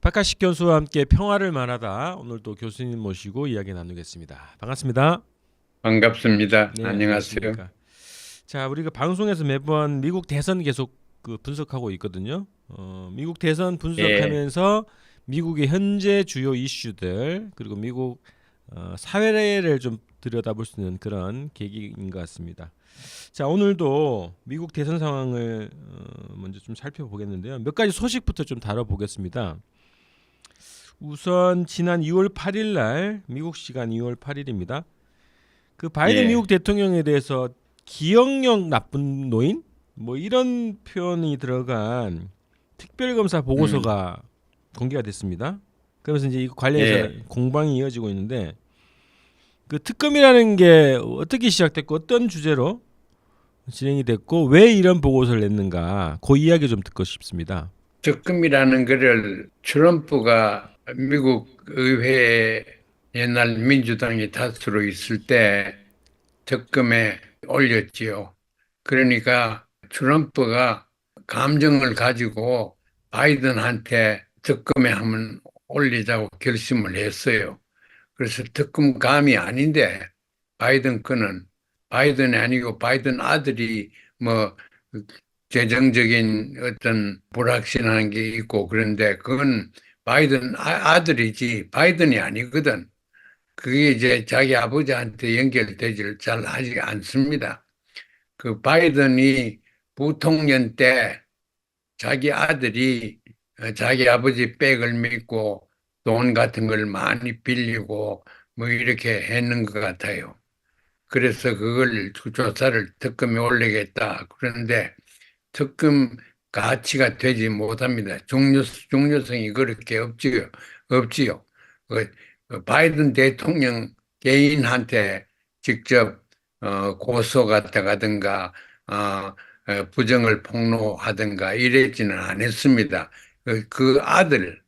박하식 교수와 함께 평화를 말하다 오늘도 교수님 모시고 이야기 나누겠습니다. 반갑습니다. 반갑습니다. 네, 안녕하세요. 안녕하십니까. 자, 우리가 방송에서 매번 미국 대선 계속 분석하고 있거든요. 미국 대선 예, 분석하면서 미국의 현재 주요 이슈들 그리고 미국 사회를 좀 들여다볼 수 있는 그런 계기인 것 같습니다. 자, 오늘도 미국 대선 상황을 먼저 좀 살펴보겠는데요. 몇 가지 소식부터 좀 다뤄보겠습니다. 우선 지난 2월 8일 날 미국 시간 2월 8일입니다. 그 바이든 예, 미국 대통령에 대해서 기억력 나쁜 노인 뭐 이런 표현이 들어간 특별검사 음, 보고서가 공개가 됐습니다. 그러면서 이제 이 관련해서 예. 공방이 이어지고 있는데 그 특검이라는 게 어떻게 시작됐고 어떤 주제로 진행이 됐고 왜 이런 보고서를 냈는가 그 이야기 좀 듣고 싶습니다. 적금이라는 것을 트럼프가 미국 의회에 옛날 민주당이 다수로 있을 때 적금에 올렸지요. 그러니까 트럼프가 감정을 가지고 바이든한테 적금에 한번 올리자고 결심을 했어요. 그래서 특검감이 아닌데 바이든 거는 바이든이 아니고 바이든 아들이 뭐 재정적인 어떤 불확실한 게 있고 그런데 그건 바이든 아들이지 바이든이 아니거든. 그게 이제 자기 아버지한테 연결되지를 잘 하지 않습니다. 그 바이든이 부통령 때 자기 아들이 자기 아버지 백을 믿고 돈 같은 걸 많이 빌리고 뭐 이렇게 했는 것 같아요. 그래서 그걸 조사를 특검에 올리겠다. 그런데 특검 가치가 되지 못합니다. 중요성이 그렇게 없지요. 그 바이든 대통령 개인한테 직접 고소 갔다가든가 부정을 폭로하든가 이랬지는 않았습니다. 그 아들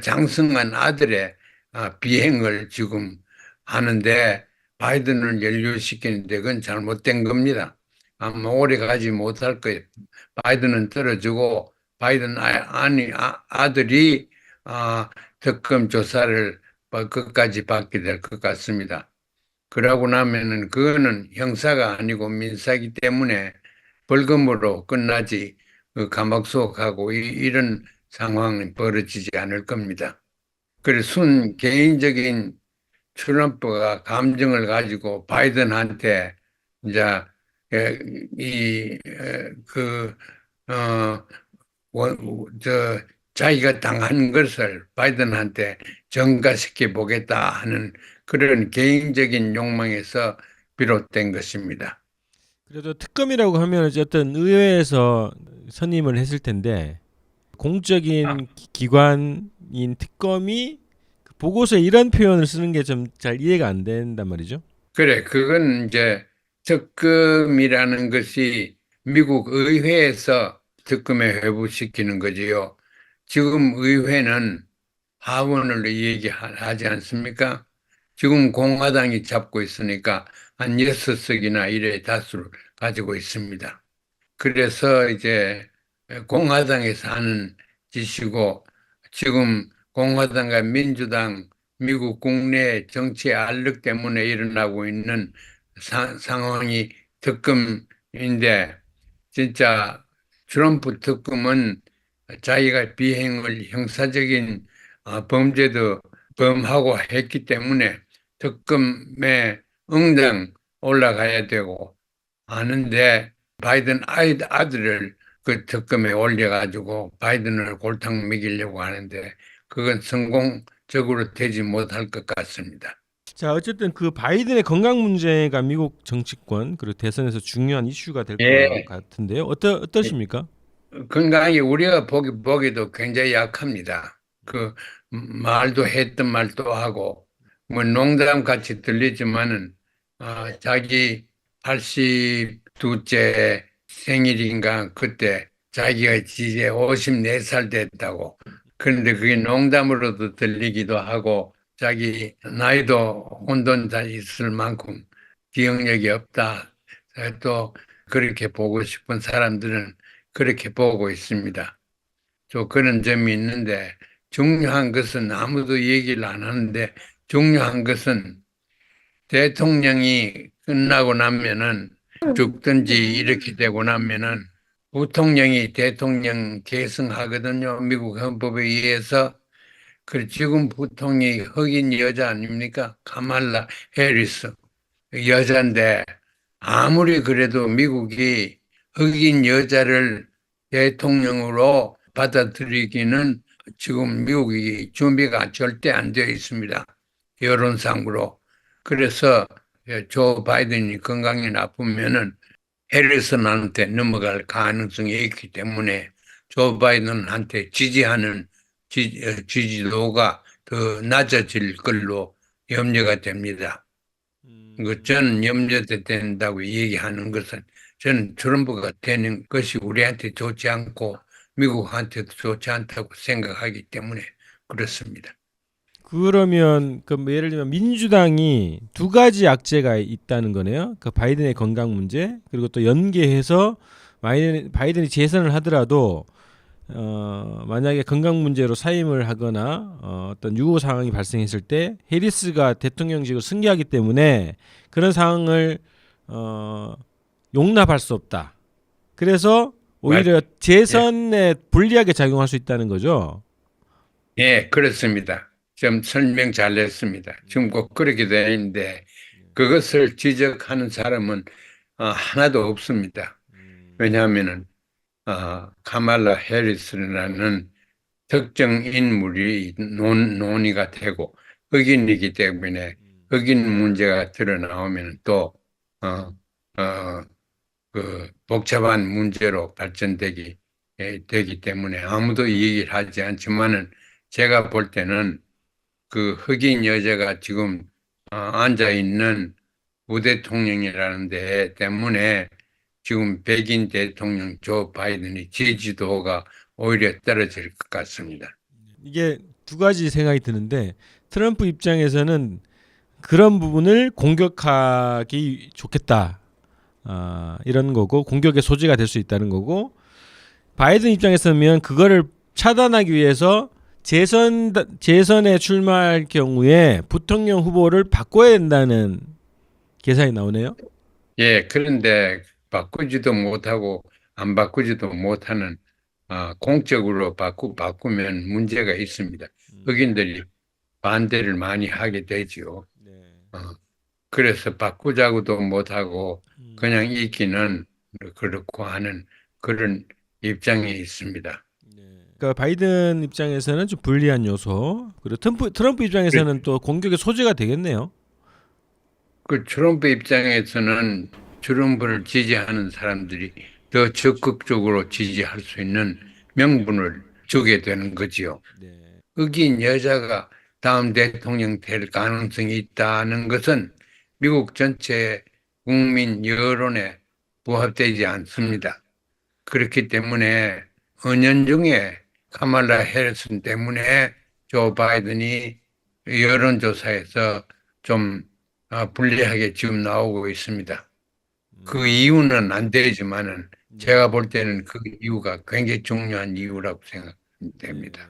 장성한 아들의 비행을 지금 하는데 바이든을 연루시키는데 그건 잘못된 겁니다. 아마 오래 가지 못할 거예요. 바이든은 떨어지고 바이든 아들이 아, 특검 조사를 끝까지 받게 될 것 같습니다. 그러고 나면은 그거는 형사가 아니고 민사기 때문에 벌금으로 끝나지 감옥 속하고 이런 상황은 벌어지지 않을 겁니다. 그래서 순 개인적인 트럼프가 감정을 가지고 바이든한테 이제 이그 어, 저 자기가 당한 것을 바이든한테 전가시켜 보겠다 하는 그런 개인적인 욕망에서 비롯된 것입니다. 그래도 특검이라고 하면 어쨌든 의회에서 선임을 했을 텐데 아, 공적인 기관인 특검이 그 보고서에 이런 표현을 쓰는 게 좀 잘 이해가 안 된단 말이죠. 그래, 그건 이제 특검이라는 것이 미국 의회에서 특검에 회부시키는 거지요. 지금 의회는 하원을 얘기하지 않습니까? 지금 공화당이 잡고 있으니까 한 6석이나 이래 다수를 가지고 있습니다. 그래서 이제 공화당에서 하는 짓이고 지금 공화당과 민주당 미국 국내 정치 알력 때문에 일어나고 있는 상황이 특검인데 진짜 트럼프 특검은 자기가 비행을 형사적인 범죄도 범하고 했기 때문에 특검에 응당 올라가야 되고 하는데 바이든 아들을 그 특검에 올려가지고 바이든을 골탕 먹이려고 하는데 그건 성공적으로 되지 못할 것 같습니다. 자, 어쨌든 그 바이든의 건강 문제가 미국 정치권 그리고 대선에서 중요한 이슈가 될 것 예, 같은데요. 어떠십니까? 건강이 우리가 보기도 굉장히 약합니다. 그 말도 했던 말도 하고 뭐 농담 같이 들리지만은 자기 82째 생일인가 그때 자기가 이제 54살 됐다고. 그런데 그게 농담으로도 들리기도 하고 자기 나이도 혼돈자 있을 만큼 기억력이 없다. 또 그렇게 보고 싶은 사람들은 그렇게 보고 있습니다. 또 그런 점이 있는데 중요한 것은 아무도 얘기를 안 하는데 중요한 것은 대통령이 끝나고 나면은 죽든지 이렇게 되고 나면은 부통령이 대통령 계승하거든요. 미국 헌법에 의해서. 그 지금 부통령이 흑인 여자 아닙니까? 카말라 해리스 여자인데 아무리 그래도 미국이 흑인 여자를 대통령으로 받아들이기는 지금 미국이 준비가 절대 안 되어 있습니다. 여론상으로. 그래서 조 바이든이 건강이 나쁘면은 해리슨한테 넘어갈 가능성이 있기 때문에 조 바이든한테 지지하는 지지도가 더 낮아질 걸로 염려가 됩니다. 저는 염려된다고 얘기하는 것은 저는 트럼프가 되는 것이 우리한테 좋지 않고 미국한테도 좋지 않다고 생각하기 때문에 그렇습니다. 그러면 그 예를 들면 민주당이 두 가지 악재가 있다는 거네요. 그 바이든의 건강 문제 그리고 또 연계해서 바이든이 재선을 하더라도 만약에 건강 문제로 사임을 하거나 어떤 유고 상황이 발생했을 때 해리스가 대통령직을 승계하기 때문에 그런 상황을 용납할 수 없다. 그래서 오히려 예, 재선에 불리하게 작용할 수 있다는 거죠. 예, 그렇습니다. 좀 설명 잘했습니다. 지금 꼭 그렇게 되어 있는데 그것을 지적하는 사람은 하나도 없습니다. 왜냐하면은 카말라 해리스라는 특정 인물이 논의가 되고 흑인이기 때문에 흑인 문제가 드러나오면 또 어, 어, 그 복잡한 문제로 발전되기 되기 때문에 아무도 얘기를 하지 않지만은 제가 볼 때는 그 흑인 여자가 지금 앉아 있는 부대통령이라는 데 때문에 지금 백인 대통령 조 바이든의 지지도가 오히려 떨어질 것 같습니다. 이게 두 가지 생각이 드는데 트럼프 입장에서는 그런 부분을 공격하기 좋겠다. 이런 거고 공격의 소지가 될 수 있다는 거고 바이든 입장에서는 그거를 차단하기 위해서 재선에 출마할 경우에 부통령 후보를 바꿔야 된다는 계산이 나오네요. 예, 그런데 바꾸지도 못하고 안 바꾸지도 못하는 공적으로 바꾸면 문제가 있습니다. 흑인들이 반대를 많이 하게 되지요. 네. 어, 그래서 바꾸자고도 못하고 그냥 있기는 그렇고 하는 그런 입장에 있습니다. 그러니까 바이든 입장에서는 좀 불리한 요소 그리고 트럼프 입장에서는 또 공격의 소지가 되겠네요. 그 트럼프 입장에서는 트럼프를 지지하는 사람들이 더 적극적으로 지지할 수 있는 명분을 주게 되는 거지요. 네. 흑인 여자가 다음 대통령 될 가능성이 있다는 것은 미국 전체 국민 여론에 부합되지 않습니다. 그렇기 때문에 은연중에 카말라 해리슨 때문에 조 바이든이 여론조사에서 좀 불리하게 지금 나오고 있습니다. 그 이유는 안 되지만은 제가 볼 때는 그 이유가 굉장히 중요한 이유라고 생각됩니다.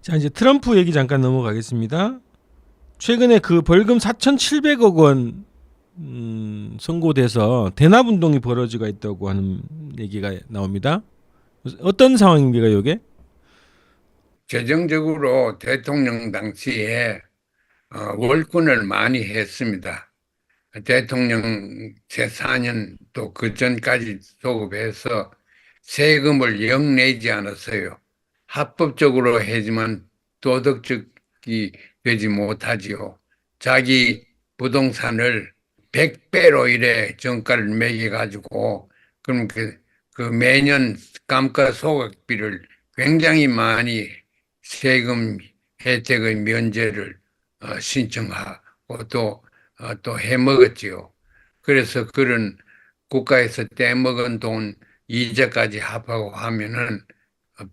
자 이제 트럼프 얘기 잠깐 넘어가겠습니다. 최근에 그 벌금 4,700억 원 선고돼서 대납 운동이 벌어지고 있다고 하는 얘기가 나옵니다. 어떤 상황입니까, 이게? 재정적으로 대통령 당시에 월권을 많이 했습니다. 대통령 제4년 또 그 전까지 소급해서 세금을 영 내지 않았어요. 합법적으로 하지만 도덕적이 되지 못하지요. 자기 부동산을 100배로 이래 정가를 매겨가지고 그럼 그 매년 감가소각비를 굉장히 많이 세금 혜택의 면제를 신청하고 또 해먹었지요. 그래서 그런 국가에서 떼먹은 돈 이자까지 합하고 하면은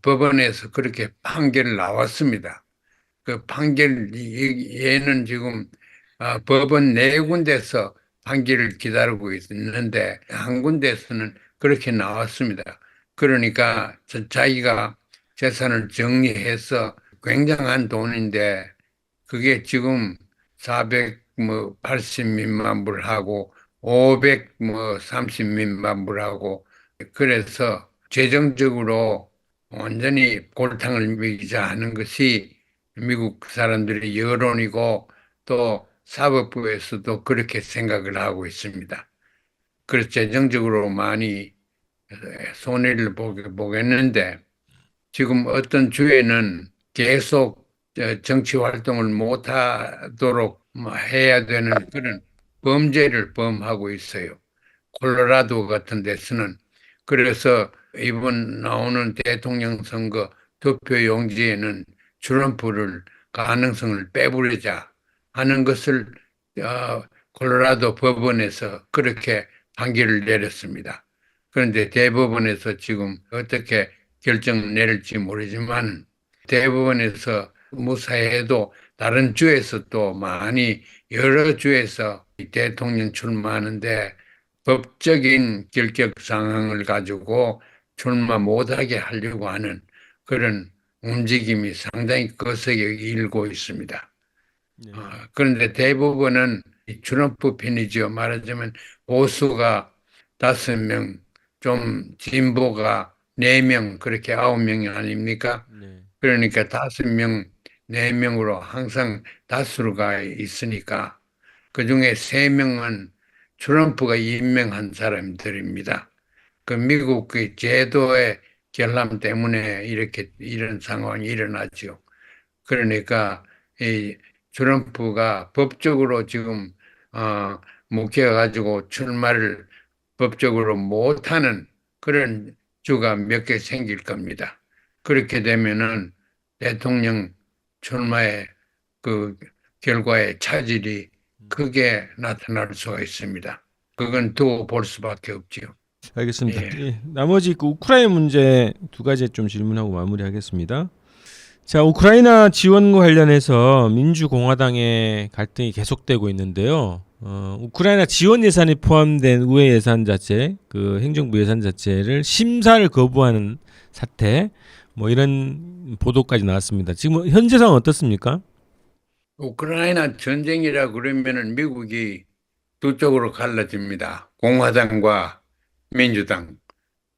법원에서 그렇게 판결 나왔습니다. 그 판결 얘는 지금 법원 네 군데서 판결을 기다리고 있는데 한 군데서는 그렇게 나왔습니다. 그러니까 자기가 재산을 정리해서 굉장한 돈인데 그게 지금 480 몇만 불하고 500 30 몇만 불하고 그래서 재정적으로 완전히 골탕을 먹이자 하는 것이 미국 사람들의 여론이고 또 사법부에서도 그렇게 생각을 하고 있습니다. 그래서 재정적으로 많이 손해를 보겠는데 지금 어떤 주에는 계속 정치 활동을 못하도록 해야 되는 그런 범죄를 범하고 있어요. 콜로라도 같은 데서는. 그래서 이번 나오는 대통령 선거 투표 용지에는 트럼프를 가능성을 빼버리자 하는 것을 콜로라도 법원에서 그렇게 판결을 내렸습니다. 그런데 대법원에서 지금 어떻게 결정을 내릴지 모르지만 대법원에서 무사해도 다른 주에서 또 많이 여러 주에서 대통령 출마하는데 법적인 결격 상황을 가지고 출마 못하게 하려고 하는 그런 움직임이 상당히 거세게 일고 있습니다. 네. 그런데 대부분은 트럼프 편이죠. 말하자면 보수가 5명, 좀 진보가 4명, 그렇게 9명이 아닙니까? 네. 그러니까 5명, 4명으로 항상 다수가 있으니까 그중에 3명은 트럼프가 임명한 사람들입니다. 그 미국 그 제도의 결함 때문에 이렇게 이런 상황이 일어나죠. 그러니까 이 트럼프가 법적으로 지금 묵혀가지고 출마를 법적으로 못하는 그런 주가 몇 개 생길 겁니다. 그렇게 되면은 대통령 출마의 그 결과에 차질이 크게 나타날 수가 있습니다. 그건 두고 볼 수밖에 없지요. 알겠습니다. 예. 예, 나머지 그 우크라이나 문제 두 가지 좀 질문하고 마무리하겠습니다. 자, 우크라이나 지원과 관련해서 민주공화당의 갈등이 계속되고 있는데요. 우크라이나 지원 예산이 포함된 의회 예산 자체, 그 행정부 예산 자체를 심사를 거부하는 사태, 뭐 이런 보도까지 나왔습니다. 지금 현재 상황 어떻습니까? 우크라이나 전쟁이라 그러면은 미국이 두 쪽으로 갈라집니다. 공화당과 민주당.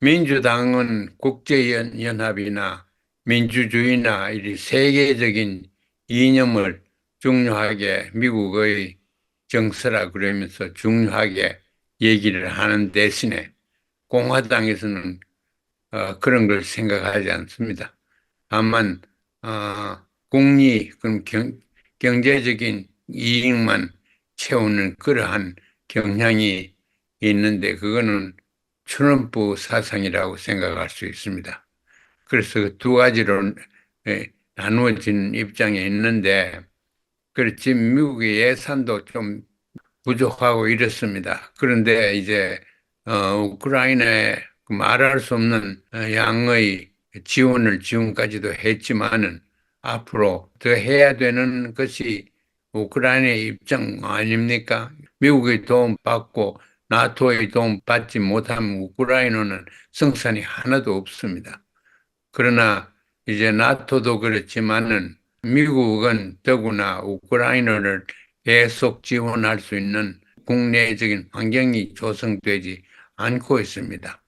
민주당은 국제연합이나 민주주의나 이 세계적인 이념을 중요하게 미국의 정서라 그러면서 중요하게 얘기를 하는 대신에 공화당에서는 그런 걸 생각하지 않습니다. 다만 국리 그럼 경제적인 이익만 채우는 그러한 경향이 있는데 그거는 트럼프 사상이라고 생각할 수 있습니다. 그래서 두 가지로 나누어진 입장에 있는데 그렇지 미국의 예산도 좀 부족하고 이렇습니다. 그런데 이제 우크라이나에 그 말할 수 없는 양의 지원을 지금까지도 했지만은 앞으로 더 해야 되는 것이 우크라이나의 입장 아닙니까? 미국의 도움 받고 나토의 도움 받지 못하면 우크라이나는 성산이 하나도 없습니다. 그러나 이제 나토도 그렇지만은 미국은 더구나 우크라이나를 계속 지원할 수 있는 국내적인 환경이 조성되지 않고 있습니다.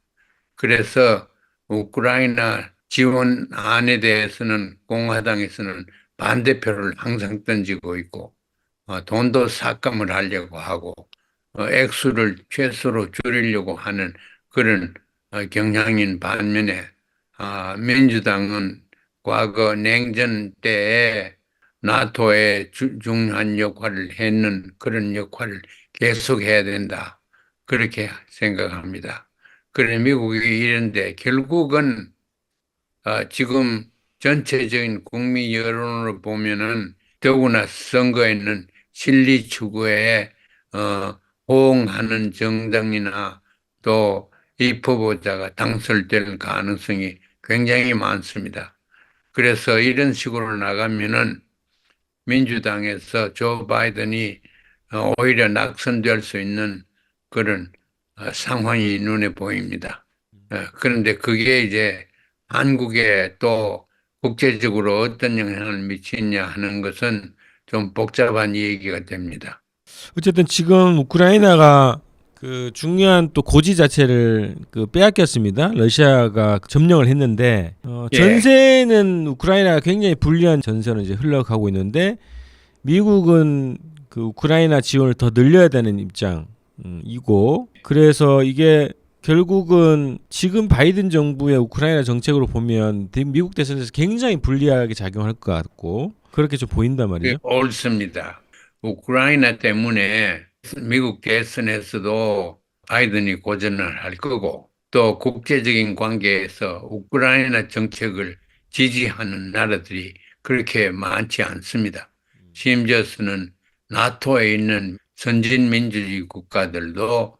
그래서 우크라이나 지원안에 대해서는 공화당에서는 반대표를 항상 던지고 있고 돈도 삭감을 하려고 하고 액수를 최소로 줄이려고 하는 그런 경향인 반면에 민주당은 과거 냉전 때에 나토에 중요한 역할을 했는 그런 역할을 계속해야 된다. 그렇게 생각합니다. 그래 미국이 이런데 결국은 지금 전체적인 국민 여론으로 보면은 더구나 선거에는 실리 추구에 호응하는 정당이나 또 이 후보자가 당선될 가능성이 굉장히 많습니다. 그래서 이런 식으로 나가면은 민주당에서 조 바이든이 오히려 낙선될 수 있는 그런 상황이 눈에 보입니다. 그런데 그게 이제 한국에 또 국제적으로 어떤 영향을 미치냐 하는 것은 좀 복잡한 얘기가 됩니다. 어쨌든 지금 우크라이나가 그 중요한 또 고지 자체를 그 빼앗겼습니다. 러시아가 점령을 했는데 예, 전세는 우크라이나가 굉장히 불리한 전세로 이제 흘러가고 있는데 미국은 그 우크라이나 지원을 더 늘려야 되는 입장이고 그래서 이게 결국은 지금 바이든 정부의 우크라이나 정책으로 보면 미국 대선에서 굉장히 불리하게 작용할 것 같고 그렇게 좀 보인단 말이죠. 옳습니다. 우크라이나 때문에 미국 대선에서도 바이든이 고전을 할 거고 또 국제적인 관계에서 우크라이나 정책을 지지하는 나라들이 그렇게 많지 않습니다. 심지어서는 나토에 있는 선진민주주의 국가들도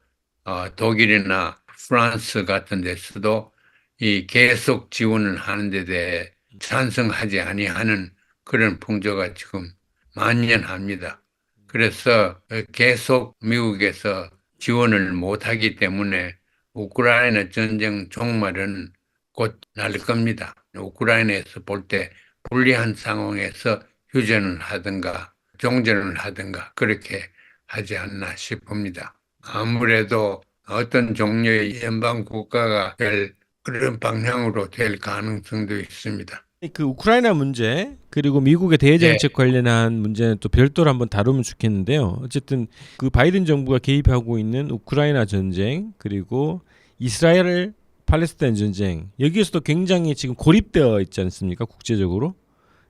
독일이나 프랑스 같은 데서도 이 계속 지원을 하는 데 대해 찬성하지 아니하는 그런 풍조가 지금 만연합니다. 그래서 계속 미국에서 지원을 못하기 때문에 우크라이나 전쟁 종말은 곧 날 겁니다. 우크라이나에서 볼 때 불리한 상황에서 휴전을 하든가 종전을 하든가 그렇게 하지 않나 싶습니다. 아무래도 어떤 종류의 연방 국가가 될 그런 방향으로 될 가능성도 있습니다. 그 우크라이나 문제 그리고 미국의 대외 예, 정책 관련한 문제는 또 별도로 한번 다루면 좋겠는데요. 어쨌든 그 바이든 정부가 개입하고 있는 우크라이나 전쟁 그리고 이스라엘 팔레스타인 전쟁 여기에서도 굉장히 지금 고립되어 있지 않습니까? 국제적으로.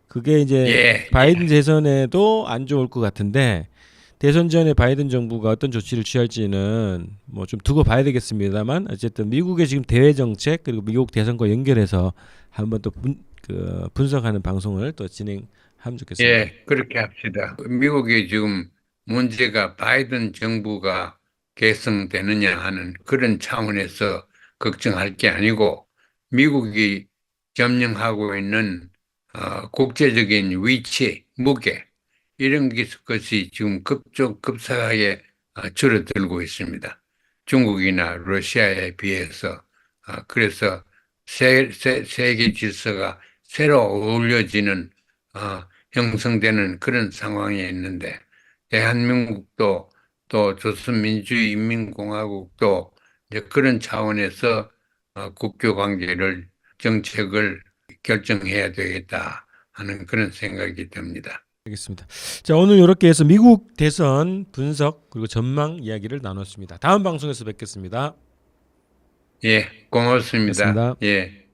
그게 이제 예, 바이든 재선에도 안 좋을 것 같은데 대선 전에 바이든 정부가 어떤 조치를 취할지는 뭐 좀 두고 봐야 되겠습니다만 어쨌든 미국의 지금 대외 정책 그리고 미국 대선과 연결해서 한번 또 분석하는 방송을 또 진행하면 좋겠습니다. 예, 그렇게 합시다. 미국이 지금 문제가 바이든 정부가 계승되느냐 하는 그런 차원에서 걱정할 게 아니고 미국이 점령하고 있는 국제적인 위치, 무게 이런 것이 지금 급속하게 줄어들고 있습니다. 중국이나 러시아에 비해서 그래서 세계 질서가 새로 어울려지는 형성되는 그런 상황에 있는데 대한민국도 또 조선민주인민공화국도 이제 그런 차원에서 국교 관계를 정책을 결정해야 되겠다 하는 그런 생각이 듭니다. 알겠습니다. 자, 오늘 이렇게 해서 미국 대선 분석 그리고 전망 이야기를 나눴습니다. 다음 방송에서 뵙겠습니다. 예, 고맙습니다. 고맙습니다. 예.